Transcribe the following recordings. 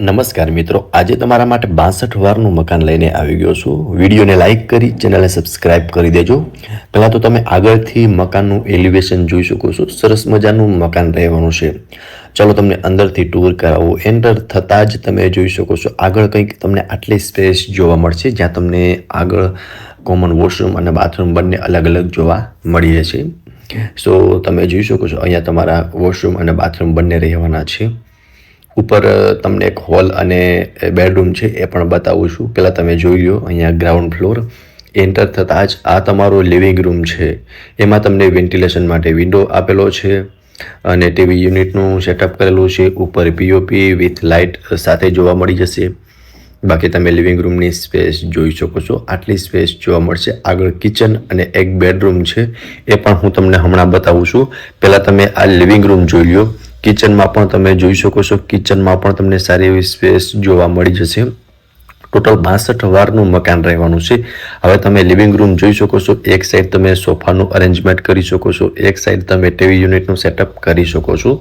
નમસ્કાર મિત્રો, આજે તમારા માટે 62 વારનું મકાન લઈને આવી ગયો છું. વિડીયોને લાઇક કરી ચેનલને સબસ્ક્રાઇબ કરી દેજો. પહેલાં તો તમે આગળથી મકાનનું એલિવેશન જોઈ શકો છો. સરસ મજાનું મકાન રહેવાનું છે. ચાલો તમને અંદરથી ટૂર કરાવો. એન્ટર થતાં જ તમે જોઈ શકો છો આગળ કંઈક તમને આટલી સ્પેસ જોવા મળશે, જ્યાં તમને આગળ કોમન વોશરૂમ અને બાથરૂમ બંને અલગ અલગ જોવા મળી રહેશે. સો તમે જોઈ શકો છો અહીંયા તમારા વોશરૂમ અને બાથરૂમ બંને રહેવાના છે. ઉપર તમને એક હોલ અને બેડરૂમ છે એ પણ બતાવું છું. પહેલાં તમે જોઈ લો અહીંયા ગ્રાઉન્ડ ફ્લોર. એન્ટર થતાં જ આ તમારો લિવિંગ રૂમ છે. એમાં તમને વેન્ટિલેશન માટે વિન્ડો આપેલો છે અને ટીવી યુનિટનું સેટઅપ કરેલું છે. ઉપર પીઓપી વિથ લાઇટ સાથે જોવા મળી જશે. બાકી તમે લિવિંગ રૂમની સ્પેસ જોઈ શકો છો. આટલી સ્પેસ જોવા મળશે. આગળ કિચન અને એક બેડરૂમ છે, એ પણ હું તમને હમણાં બતાવું છું. પહેલાં તમે આ લિવિંગ રૂમ જોઈ લો. કિચનમાં પણ તમે જોઈ શકો છો. કિચનમાં પણ તમને સારી એવી સ્પેસ જોવા મળી જશે. ટોટલ 62 વારનું મકાન રહેવાનું છે. હવે તમે લિવિંગ રૂમ જોઈ શકો છો. એક સાઈડ તમે સોફાનું અરેન્જમેન્ટ કરી શકો છો, એક સાઈડ તમે ટીવી યુનિટનું સેટઅપ કરી શકો છો.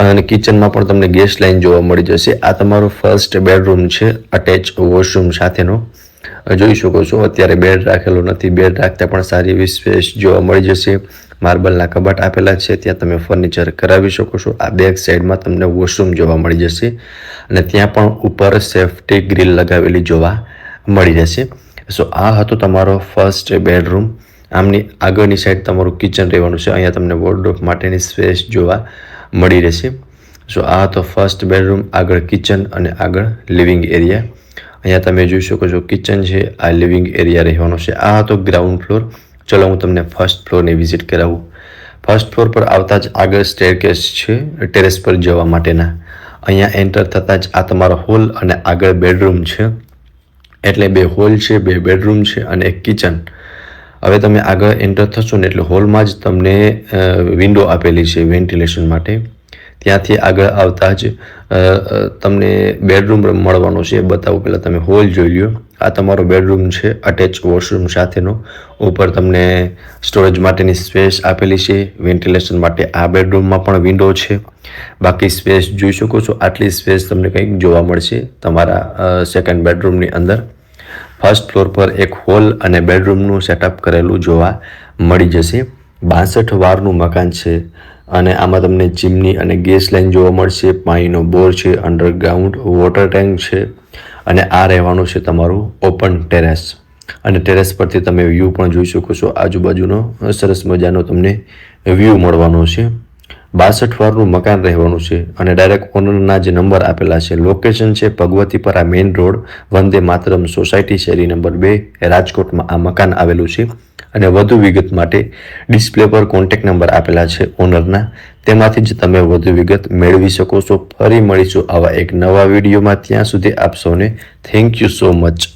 અને કિચનમાં પણ તમને ગેસ લાઇન જોવા મળી જશે. આ તમારો ફર્સ્ટ બેડરૂમ છે, અટેચ વોશરૂમ સાથેનો. જોઈ શકો છો અત્યારે બેડ રાખેલો નથી. બેડ રાખતા પણ સારી એવી સ્પેસ જોવા મળી જશે. માર્બલના કબાટ આપેલા છે, ત્યાં તમે ફર્નિચર કરાવી શકો છો. આ બેક સાઈડમાં તમને વોશરૂમ જોવા મળી જશે અને ત્યાં પણ ઉપર સેફ્ટી ગ્રીલ લગાવેલી જોવા મળી જશે. સો આ હતો તમારો ફર્સ્ટ બેડરૂમ. આમની આગળની સાઈડ તમારું કિચન રહેવાનું છે. અહીંયા તમને વોર્ડરોબ માટેની સ્પેસ જોવા મળી રહેશે. સો આ હતો ફર્સ્ટ બેડરૂમ, આગળ કિચન અને આગળ લિવિંગ એરિયા. અહીંયા તમે જોઈ શકો છો કિચન છે, આ લિવિંગ એરિયા રહેવાનો છે. આ હતો ગ્રાઉન્ડ ફ્લોર. ચલો હું તમને ફર્સ્ટ ફ્લોરની વિઝિટ કરાવું. ફર્સ્ટ ફ્લોર પર આવતા જ આગળ સ્ટેરકેસ છે ટેરેસ પર જવા માટેના. અહીંયા એન્ટર થતાં જ આ તમારો હોલ અને આગળ બેડરૂમ છે. એટલે 2 હોલ છે, 2 બેડરૂમ છે અને એક કિચન. હવે તમે આગળ એન્ટર થશો ને એટલે હોલમાં જ તમને વિન્ડો આપેલી છે વેન્ટિલેશન માટે. ત્યાંથી આગળ આવતા જ તમને બેડરૂમ મળવાનો છે. બતાવું પહેલાં તમે હોલ જોઈ લો. આ તમારો બેડરૂમ છે, અટેચ વોશરૂમ સાથેનો. ઉપર તમને સ્ટોરેજ માટેની સ્પેસ આપેલી છે. વેન્ટિલેશન માટે આ બેડરૂમમાં પણ વિન્ડો છે. બાકી સ્પેસ જોઈ શકો છો. આટલી સ્પેસ તમને કંઈક જોવા મળશે તમારા સેકન્ડ બેડરૂમની અંદર. ફર્સ્ટ ફ્લોર પર એક હોલ અને બેડરૂમનું સેટઅપ કરેલું જોવા મળી જશે. 62 વારનું મકાન છે અને આમાં તમને ચીમની અને ગેસ લાઇન જોવા મળશે. પાણીનો બોર છે, અંડરગ્રાઉન્ડ વોટર ટેન્ક છે અને આ રહેવાનું છે તમારું ઓપન ટેરેસ. અને ટેરેસ પરથી તમે વ્યૂ પણ જોઈ શકો છો. આજુબાજુનો સરસ મજાનો તમને વ્યૂ મળવાનો છે. 62 વારનું મકાન રહેવાનું છે અને ડાયરેક્ટ ઓનરના જે નંબર આપેલા છે. લોકેશન છે Bhagwatipara main road, Vande Mataram society, શેરી નંબર 2, રાજકોટમાં આ મકાન આવેલું છે. અને વધુ વિગત માટે ડિસ્પ્લે પર કોન્ટેક્ટ નંબર આપેલા છે ઓનરના, તેમાંથી જ તમે વધુ વિગત મેળવી શકો છો. ફરી મળીશું આવા એક નવા વિડીયોમાં. ત્યાં સુધી આપ સૌને થેન્ક યુ સો મચ.